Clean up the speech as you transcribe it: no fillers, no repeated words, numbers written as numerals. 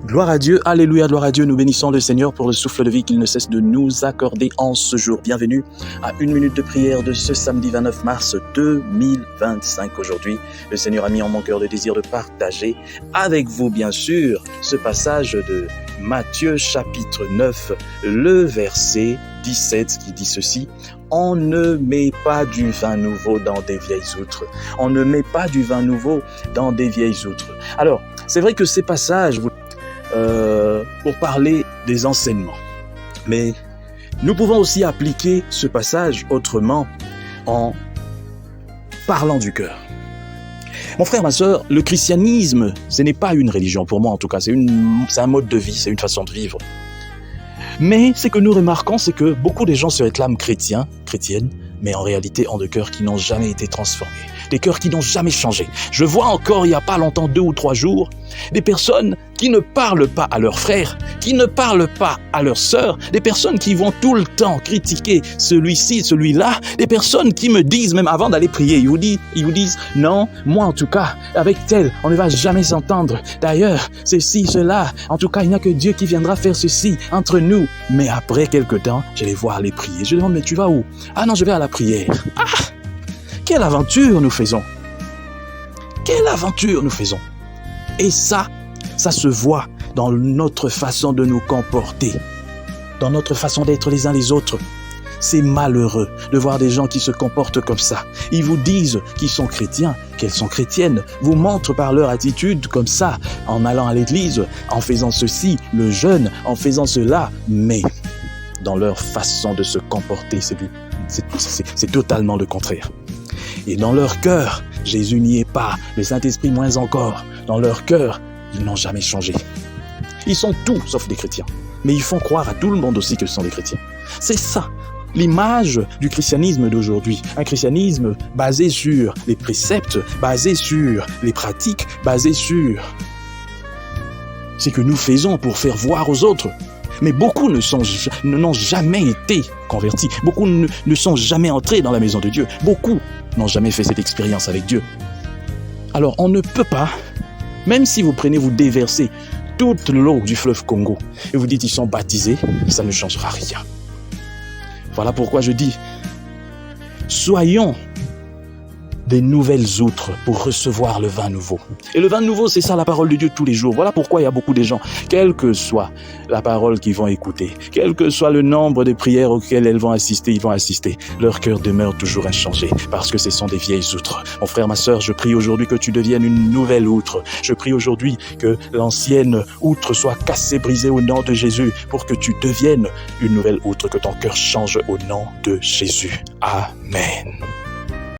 Gloire à Dieu, alléluia, gloire à Dieu, nous bénissons le Seigneur pour le souffle de vie qu'il ne cesse de nous accorder en ce jour. Bienvenue à une minute de prière de ce samedi 29 mars 2025. Aujourd'hui, le Seigneur a mis en mon cœur le désir de partager avec vous, bien sûr, ce passage de Matthieu chapitre 9, le verset 17 qui dit ceci: on ne met pas du vin nouveau dans des vieilles outres. On ne met pas du vin nouveau dans des vieilles outres. Alors, c'est vrai que ces passages, pour parler des enseignements. Mais nous pouvons aussi appliquer ce passage autrement en parlant du cœur. Mon frère, ma sœur, le christianisme, ce n'est pas une religion, pour moi en tout cas, c'est un mode de vie, c'est une façon de vivre. Mais ce que nous remarquons, c'est que beaucoup de gens se réclament chrétiennes, mais en réalité ont des cœurs qui n'ont jamais été transformés, des cœurs qui n'ont jamais changé. Je vois encore il n'y a pas longtemps, 2 ou 3 jours, des personnes qui ne parlent pas à leurs frères, qui ne parlent pas à leurs sœurs, des personnes qui vont tout le temps critiquer celui-ci, celui-là, des personnes qui me disent, même avant d'aller prier, ils vous disent, non, moi en tout cas, avec tel, on ne va jamais s'entendre. D'ailleurs, ceci, cela, en tout cas, il n'y a que Dieu qui viendra faire ceci entre nous. Mais après quelque temps, je les vois aller prier. Je demande, mais tu vas où? Ah non, je vais à la prière. Ah! Quelle aventure nous faisons! Quelle aventure nous faisons! Et ça se voit dans notre façon de nous comporter, dans notre façon d'être les uns les autres. C'est malheureux de voir des gens qui se comportent comme ça. Ils vous disent qu'ils sont chrétiens, qu'elles sont chrétiennes, vous montrent par leur attitude comme ça, en allant à l'église, en faisant ceci, le jeûne, en faisant cela, mais dans leur façon de se comporter, c'est totalement le contraire. Et dans leur cœur, Jésus n'y est pas, le Saint-Esprit moins encore. Dans leur cœur, ils n'ont jamais changé. Ils sont tout sauf des chrétiens. Mais ils font croire à tout le monde aussi que ce sont des chrétiens. C'est ça, l'image du christianisme d'aujourd'hui. Un christianisme basé sur les préceptes, basé sur les pratiques, basé sur ce que nous faisons pour faire voir aux autres. Mais beaucoup n'ont jamais été convertis. Beaucoup ne sont jamais entrés dans la maison de Dieu. Beaucoup n'ont jamais fait cette expérience avec Dieu. Alors, on ne peut pas, même si vous déversez toute l'eau du fleuve Congo et vous dites qu'ils sont baptisés, ça ne changera rien. Voilà pourquoi je dis, soyons des nouvelles outres pour recevoir le vin nouveau. Et le vin nouveau, c'est ça la parole de Dieu tous les jours. Voilà pourquoi il y a beaucoup de gens, quelle que soit la parole qu'ils vont écouter, quel que soit le nombre de prières auxquelles ils vont assister, leur cœur demeure toujours inchangé, parce que ce sont des vieilles outres. Mon frère, ma sœur, je prie aujourd'hui que tu deviennes une nouvelle outre. Je prie aujourd'hui que l'ancienne outre soit cassée, brisée au nom de Jésus, pour que tu deviennes une nouvelle outre, que ton cœur change au nom de Jésus. Amen.